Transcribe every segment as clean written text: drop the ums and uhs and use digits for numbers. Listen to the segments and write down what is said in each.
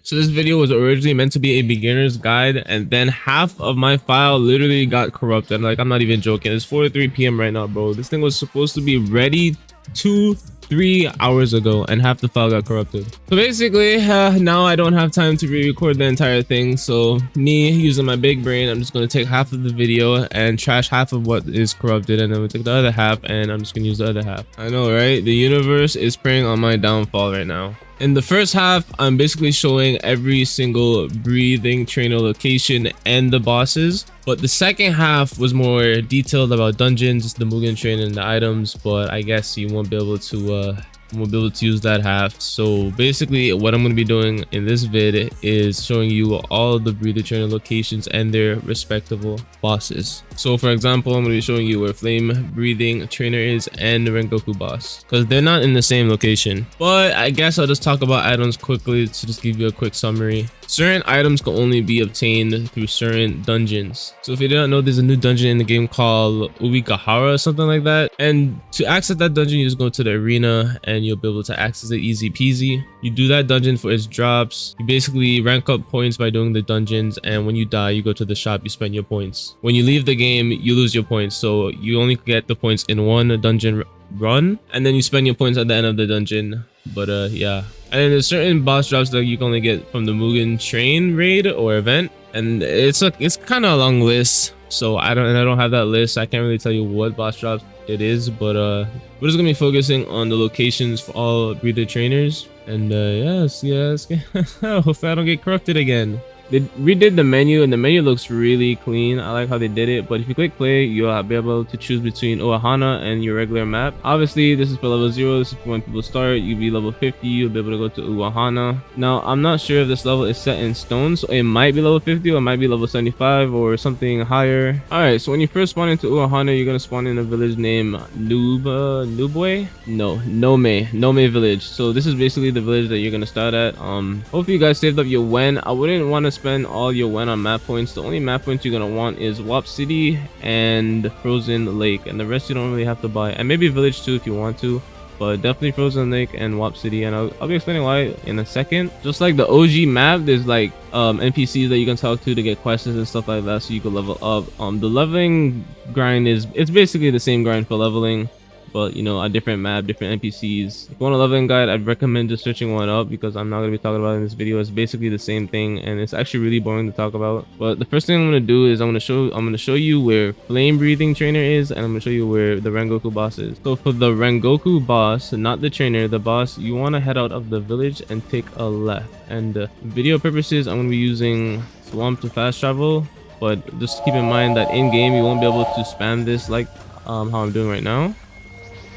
So this video was originally meant to be a beginner's guide, and then half of my file literally got corrupted. Like, I'm not even joking. It's 4:03 p.m. right now, bro. This thing was supposed to be ready 3 hours ago, and half the file got corrupted. So basically, now I don't have time to re-record the entire thing. So me using my big brain, I'm just going to take half of the video and trash half of what is corrupted, and then we'll take the other half and I'm just going to use the other half. I know, right? The universe is preying on my downfall right now. In the first half, I'm basically showing every single breathing trainer location and the bosses. But the second half was more detailed about dungeons, the Mugen trainer, and the items. But I guess you won't be able to use that half. So basically, what I'm going to be doing in this vid is showing you all the breather trainer locations and their respectable bosses. So for example, I'm going to be showing you where flame breathing trainer is and the Rengoku boss, because they're not in the same location. But I guess I'll just talk about items quickly to just give you a quick summary. Certain items can only be obtained through certain dungeons. So if you did not know, there's a new dungeon in the game called Uwikahara or something like that. And to access that dungeon, you just go to the arena and you'll be able to access it easy peasy. You do that dungeon for its drops. You basically rank up points by doing the dungeons, and when you die, you go to the shop, you spend your points. When you leave the game, you lose your points. So you only get the points in one dungeon run, and then you spend your points at the end of the dungeon. But yeah. And then there's certain boss drops that you can only get from the Mugen train raid or event, and it's kind of a long list. So I don't have that list. I can't really tell you what boss drops it is, but we're just gonna be focusing on the locations for all breather trainers. And yes, hopefully I don't get corrupted again. They redid the menu, and the menu looks really clean. I like how they did it. But if you click play, you'll be able to choose between Ohana and your regular map. Obviously, this is for level 0. This is for when people start. You'll be level 50. You'll be able to go to Ohana. Now, I'm not sure if this level is set in stone, so it might be level 50 or it might be level 75 or something higher. Alright, so when you first spawn into Ohana, you're going to spawn in a village named Nubwe? No, Nome village. So this is basically the village that you're going to start at. Hopefully you guys saved up your Wen. I wouldn't want to spend all your Wen on map points. The only map points you're gonna want is Wop City and Frozen Lake, and the rest you don't really have to buy, and maybe Village too if you want to, but definitely Frozen Lake and Wop City. And I'll be explaining why in a second. Just like the OG map, there's like NPCs that you can talk to get quests and stuff like that, so you can level up. The leveling grind it's basically the same grind for leveling, but you know, a different map, different NPCs. If you want a leveling guide, I'd recommend just searching one up, because I'm not going to be talking about it in this video. It's basically the same thing, and it's actually really boring to talk about. But the first thing I'm going to do is I'm going to show you where flame breathing trainer is, and I'm going to show you where the Rengoku boss is. So for the Rengoku boss, not the trainer, the boss, you want to head out of the village and take a left. And video purposes, I'm going to be using Swamp to fast travel, but just keep in mind that in game you won't be able to spam this like how I'm doing right now.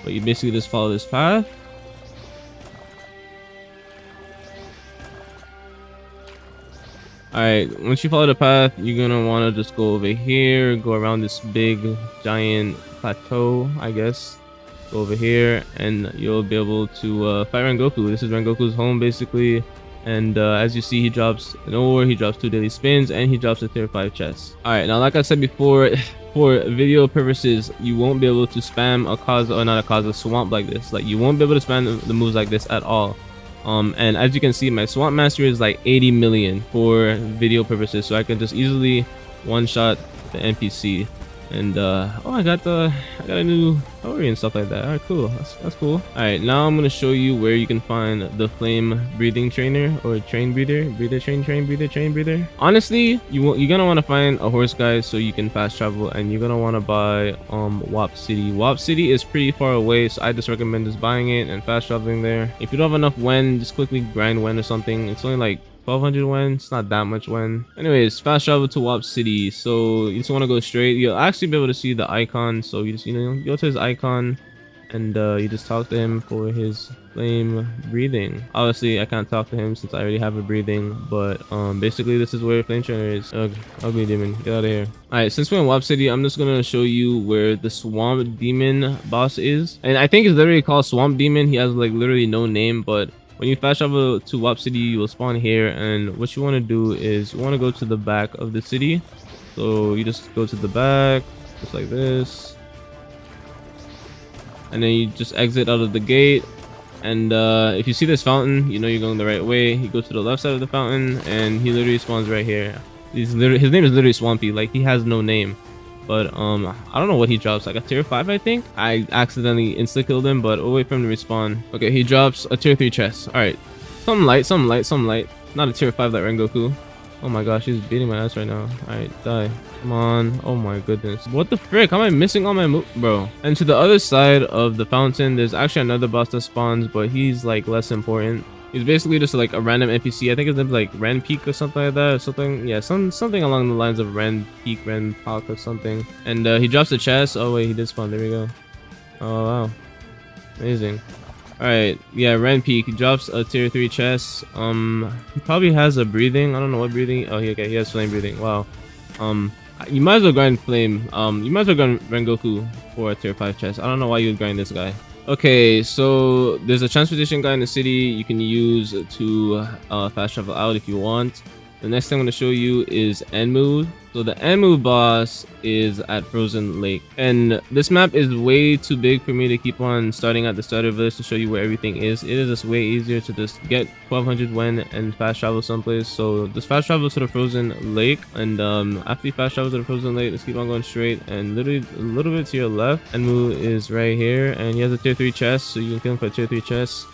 But you basically just follow this path. Alright, once you follow the path, you're gonna want to just go over here, go around this big giant plateau, I guess. Go over here and you'll be able to fight Rengoku. This is Rengoku's home basically. And as you see, he drops an ore, he drops 2 daily spins, and he drops a tier 5 chest. Alright, now like I said before, for video purposes, you won't be able to spam Akaza, or not Akaza, swamp like this. Like, you won't be able to spam the moves like this at all. And as you can see, my swamp mastery is like 80 million for video purposes, so I can just easily one-shot the NPC. And oh, I got a new Ori and stuff like that. Alright, cool. That's cool. Alright, now I'm gonna show you where you can find the flame breathing trainer, or train breather. Honestly, you're gonna want to find a horse guy so you can fast travel, and you're gonna want to buy Wop City. Wop City is pretty far away, so I just recommend just buying it and fast traveling there. If you don't have enough Wen, just quickly grind Wen or something. It's only like 1200 Wen. It's not that much Wen. Anyways, fast travel to Wop City. So you just want to go straight. You'll actually be able to see the icon, so you just, you know, go to his icon and you just talk to him for his flame breathing. Obviously I can't talk to him since I already have a breathing, but basically this is where flame trainer is. Ugly demon, get out of here. Alright, since we're in Wop City, I'm just gonna show you where the swamp demon boss is, and I think it's literally called swamp demon. He has like literally no name, but when you fast travel to Wop City, you will spawn here, and what you want to do is you want to go to the back of the city. So you just go to the back, just like this, and then you just exit out of the gate, And if you see this fountain, you know you're going the right way. You go to the left side of the fountain, and he literally spawns right here. His name is literally Swampy. Like, he has no name. But I don't know what he drops, like a tier 5, I think. I accidentally insta killed him, but we'll wait for him to respawn. Okay, he drops a tier 3 chest. All right, some light, some light, some light. Not a tier 5 like Rengoku. Oh my gosh, he's beating my ass right now. All right, die. Come on. Oh my goodness. What the frick? How am I missing all my bro? And to the other side of the fountain, there's actually another boss that spawns, but he's like less important. He's basically just like a random NPC. I think his name's like Ren Peak or something like that. Or something, yeah, something along the lines of Ren Peak, Ren Park or something. And he drops the chest. Oh wait, he did spawn. There we go. Oh wow, amazing. All right, yeah, Ren Peak. He drops a tier 3 chest. He probably has a breathing. I don't know what breathing. Oh, okay, he has flame breathing. Wow. You might as well grind flame. You might as well grind Rengoku for a tier 5 chest. I don't know why you would grind this guy. Okay, so there's a transportation guy in the city you can use to fast travel out if you want. The next thing I'm going to show you is Enmu. So the Enmu boss is at Frozen Lake. And this map is way too big for me to keep on starting at the starter village to show you where everything is. It is just way easier to just get 1200 Wen and fast travel someplace. So just fast travel to the Frozen Lake. And after you fast travel to the Frozen Lake, just keep on going straight. And literally a little bit to your left, Enmu is right here. And he has a tier 3 chest, so you can kill him for a tier 3 chest.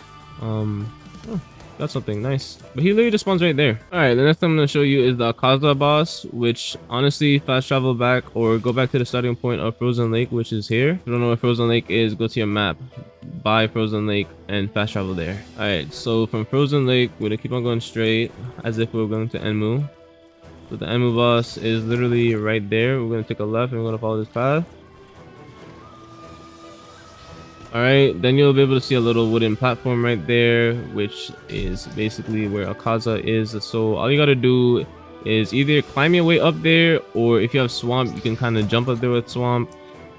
Got something nice, but he literally just spawns right there. All right, the next thing I'm going to show you is the Akaza boss, which honestly fast travel back or go back to the starting point of Frozen Lake, which is here. If you don't know where Frozen Lake is, go to your map, buy Frozen Lake, and fast travel there. All right, so from Frozen Lake, we're gonna keep on going straight as if we were going to Enmu. So the Enmu boss is literally right there. We're gonna take a left and we're gonna follow this path. Alright, then you'll be able to see a little wooden platform right there, which is basically where Akaza is. So all you gotta do is either climb your way up there, or if you have swamp, you can kind of jump up there with swamp.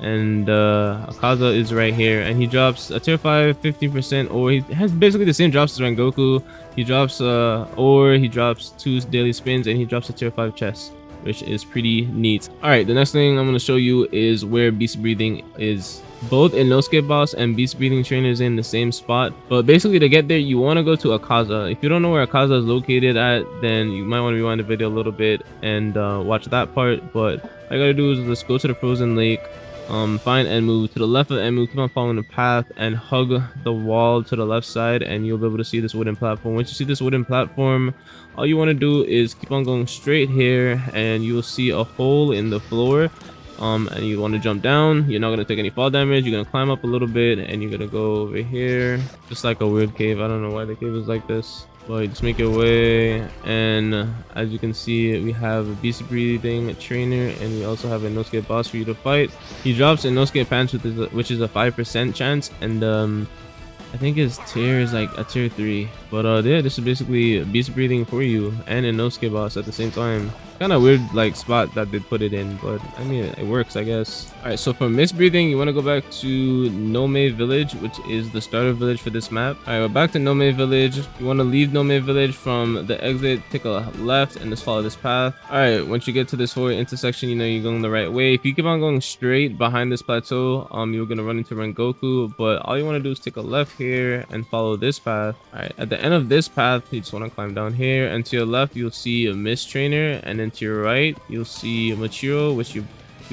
And Akaza is right here, and he drops a tier 5 15%, or he has basically the same drops as Rengoku. He drops he drops 2 daily spins, and he drops a tier 5 chest, which is pretty neat. All right, the next thing I'm going to show you is where beast breathing is. Both Inosuke boss and beast breathing trainer is in the same spot, but basically to get there you want to go to Akaza. If you don't know where Akaza is located at, then you might want to rewind the video a little bit and watch that part. But all you gotta do is just go to the Frozen Lake, find Enmu. To the left of Enmu, keep on following the path and hug the wall to the left side, and you'll be able to see this wooden platform. Once you see this wooden platform, all you want to do is keep on going straight here, and you will see a hole in the floor. And you want to jump down. You're not going to take any fall damage. You're going to climb up a little bit, and you're going to go over here, just like a weird cave. I don't know why the cave is like this, but you just make your way. And as you can see, we have a beast breathing trainer, and we also have a Inosuke boss for you to fight. He drops a Inosuke pants, which is a 5% chance, and I think his tier is like a tier 3. But yeah, this is basically beast breathing for you and a Inosuke boss at the same time. Kind of weird like spot that they put it in, but I mean it works, I guess. All right, so for mist breathing, you want to go back to Nome Village, which is the starter village for this map. All right, we're back to Nome Village. You want to leave Nome Village from the exit, take a left, and just follow this path. All right, once you get to this whole intersection, you know you're going the right way. If you keep on going straight behind this plateau, you're gonna run into Rengoku, but all you want to do is take a left here and follow this path. All right, at the end of this path, you just want to climb down here, and to your left you'll see a mist trainer, and then to your right you'll see Machiro, which you'll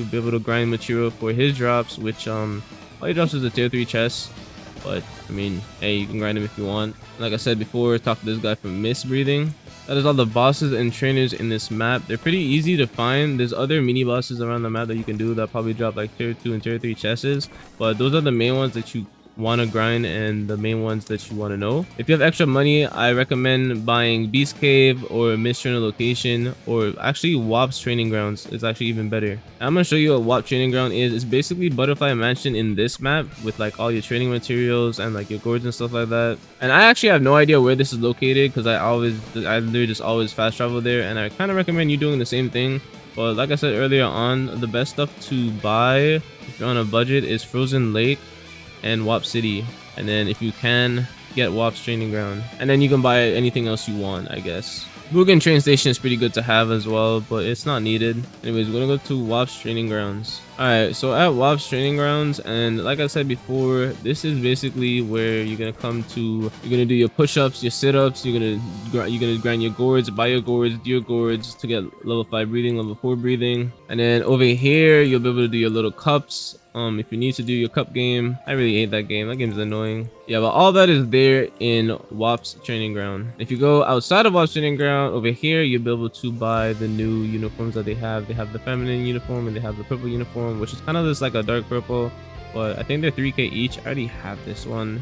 be able to grind Machiro for his drops, which all he drops is a tier 3 chest. But I mean, hey, you can grind him if you want. Like I said before, talk to this guy for mist breathing. That is all the bosses and trainers in this map. They're pretty easy to find. There's other mini bosses around the map that you can do that probably drop like tier 2 and tier 3 chests, but those are the main ones that you want to grind and the main ones that you want to know. If you have extra money, I recommend buying Beast Cave or Mist Trainer Location, or actually Wops Training Grounds is actually even better. I'm gonna show you what Wop Training Ground is. It's basically Butterfly Mansion in this map with like all your training materials and like your gourds and stuff like that. And I actually have no idea where this is located because I literally just always fast travel there, and I kind of recommend you doing the same thing. But like I said earlier on, the best stuff to buy if you're on a budget is Frozen Lake and Wop City, and then if you can, get Wop's Training Ground, and then you can buy anything else you want, I guess. Mugen train station is pretty good to have as well, but it's not needed. Anyways, we're gonna go to Wops Training Grounds. Alright, so at Wops Training Grounds, and like I said before, this is basically where you're gonna come to. You're gonna do your push-ups, your sit-ups. You're gonna grind your gourds, buy your gourds, do your gourds to get level 5 breathing, level 4 breathing, and then over here you'll be able to do your little cups. If you need to do your cup game. I really hate that game. That game's annoying. Yeah, but all that is there in Wops Training Ground. If you go outside of Wops Training Ground, over here you'll be able to buy the new uniforms that they have. They have the feminine uniform and they have the purple uniform, which is kind of just like a dark purple, but I think they're 3k each. I already have this one.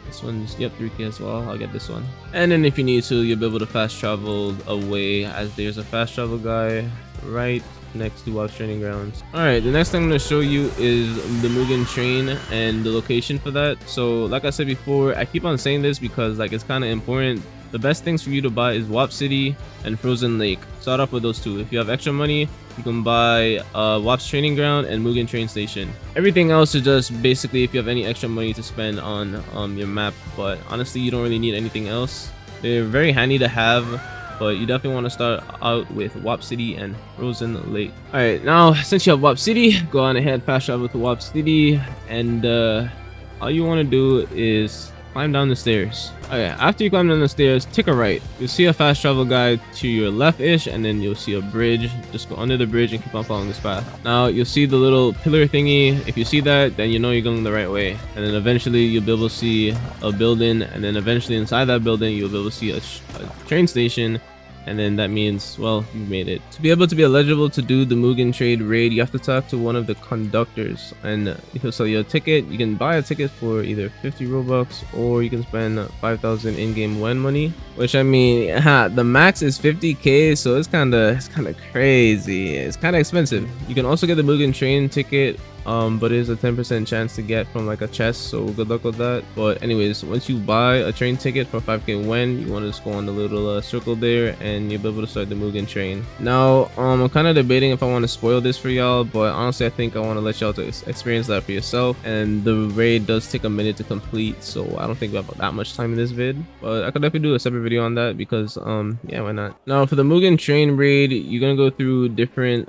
This one's, yep, 3k as well. I'll get this one. And then if you need to, you'll be able to fast travel away, as there's a fast travel guy right next to Wops Training Grounds. All right, the next thing I'm going to show you is the Mugen train and the location for that. So like I said before, I keep on saying this because like it's kind of important. The best things for you to buy is Wop City and Frozen Lake. Start off with those two. If you have extra money, you can buy Wops Training Ground and Mugen train station. Everything else is just basically if you have any extra money to spend on your map, but honestly you don't really need anything else. They're very handy to have, but you definitely want to start out with Wop City and Frozen Lake. All right, now since you have Wop City, go on ahead, fast travel to Wop City, and all you want to do is climb down the stairs. Okay, after you climb down the stairs, take a right. You'll see a fast travel guide to your left-ish, and then you'll see a bridge. Just go under the bridge and keep on following this path. Now you'll see the little pillar thingy. If you see that, then you know you're going the right way. And then eventually you'll be able to see a building, and then eventually inside that building you'll be able to see a train station. And then that means, well, you've made it. To be able to be eligible to do the Mugen trade raid, you have to talk to one of the conductors, and he'll sell you a ticket. You can buy a ticket for either 50 Robux, or you can spend 5,000 in-game WEN money, which I mean, the max is 50k, so it's kind of crazy. It's kind of expensive. You can also get the Mugen train ticket, but it is a 10% chance to get from like a chest, so good luck with that. But anyways, once you buy a train ticket for 5k WEN, you want to just go on the little circle there, and you'll be able to start the Mugen train. Now I'm kind of debating if I want to spoil this for y'all, but honestly I think I want to let y'all to experience that for yourself. And the raid does take a minute to complete, so I don't think we have that much time in this vid, but I could definitely do a separate video on that because yeah, why not. Now for the Mugen train raid, you're gonna go through different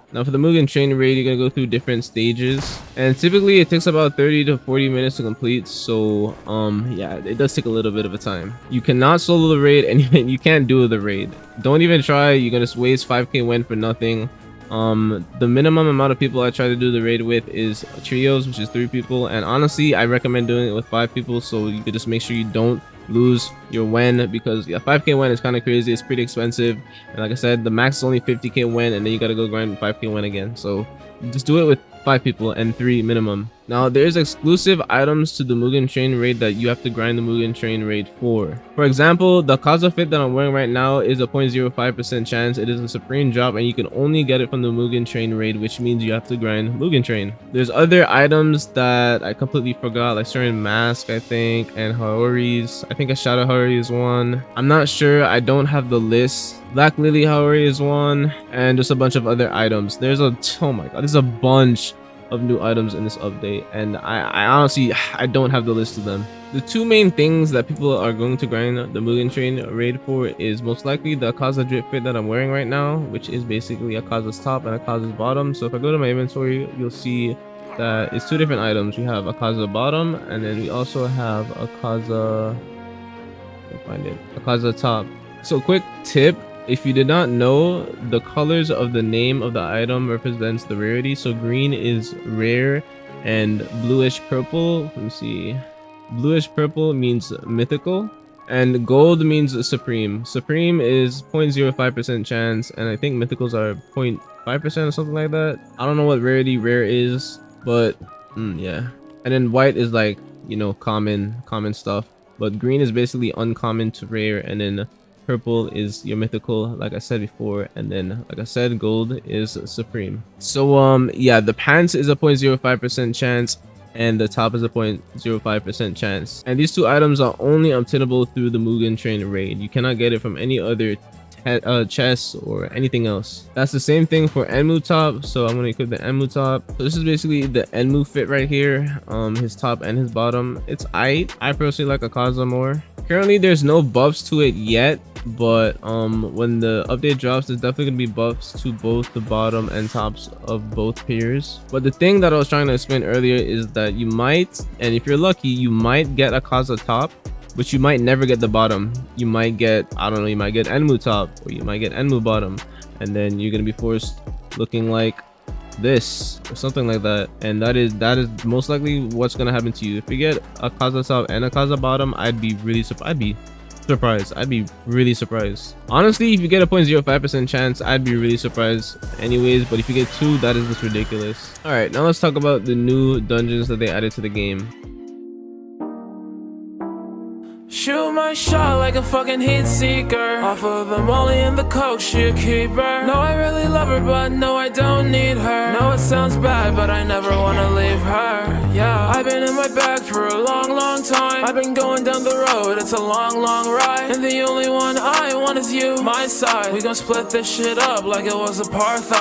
stages, and typically it takes about 30 to 40 minutes to complete. So yeah, it does take a little bit of a time. You cannot solo the raid, and you can't do the raid. Don't even try. You're gonna waste 5k WEN for nothing. The minimum amount of people I try to do the raid with is trios, which is 3 people, and honestly I recommend doing it with 5 people, so you could just make sure you don't lose your WEN, because yeah, 5k WEN is kind of crazy. It's pretty expensive, and like I said, the max is only 50k WEN, and then you gotta go grind 5k WEN again. So just do it with 5 people and 3 minimum. Now there's exclusive items to the Mugen train raid that you have to grind the Mugen train raid for. For example, the Akaza fit that I'm wearing right now is a 0.05% chance. It is a supreme drop, and you can only get it from the Mugen train raid, which means you have to grind Mugen train. There's other items that I completely forgot, like certain mask I think, and Haori's. I think a Shadow Haori is one. I'm not sure, I don't have the list. Black Lily Haori is one, and just a bunch of other items. There's a, oh my god, there's a bunch of new items in this update, and I honestly, I don't have the list of them. The 2 main things that people are going to grind the Mugen train raid for is most likely the Akaza drip fit that I'm wearing right now, which is basically Akaza's top and Akaza's bottom. So if I go to my inventory, you'll see that it's 2 different items. We have Akaza bottom, and then we also have Akaza, Akaza top. So quick tip, if you did not know, the colors of the name of the item represents the rarity. So green is rare, and bluish purple, let me see, bluish purple means mythical, and gold means supreme. Supreme is 0.05% chance, and I think mythicals are 0.5% or something like that. I don't know what rarity rare is, but yeah. And then white is like, you know, common stuff, but green is basically uncommon to rare, and then purple is your mythical, like I said before, and then like I said, gold is supreme. So yeah, the pants is a 0.05% chance, and the top is a 0.05% chance, and these 2 items are only obtainable through the Mugen train raid. You cannot get it from any other chests or anything else. That's the same thing for Enmu top, so I'm going to equip the Enmu top. So this is basically the Enmu fit right here, his top and his bottom. It's I personally like Akaza more, Currently, there's no buffs to it yet, but when the update drops, there's definitely gonna be buffs to both the bottom and tops of both pairs. But the thing that I was trying to explain earlier is that you might, and if you're lucky, you might get Akaza top, but you might never get the bottom. You might get, I don't know, you might get Enmu top, or you might get Enmu bottom, and then you're gonna be forced looking like this or something like that, and that is most likely what's gonna happen to you. If you get Akaza top and Akaza bottom, I'd be really surprised. I'd be really surprised. Honestly, if you get a 0.05% chance, I'd be really surprised anyways, but if you get 2, that is just ridiculous. All right, now let's talk about the new dungeons that they added to the game. Shoot my shot like a fucking heat seeker. Off of the molly and the coke, she a keeper. No, I really love her, but no, I don't need her. No, it sounds bad, but I never wanna leave her. Yeah, I've been in my bag for a long, long time. I've been going down the road, it's a long, long ride. And the only one I want is you, my side. We gon' split this shit up like it was apartheid.